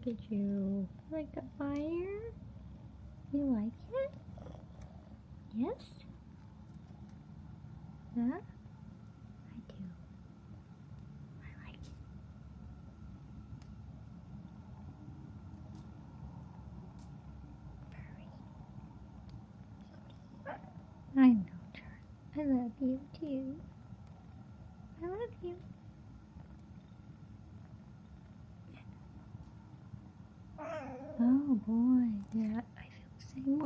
Look at you. Like the fire? You like it? Yes? Yeah? I do. I like it. Furry. I know, Charlie. I love you too. I love you. Oh boy, yeah, I feel the same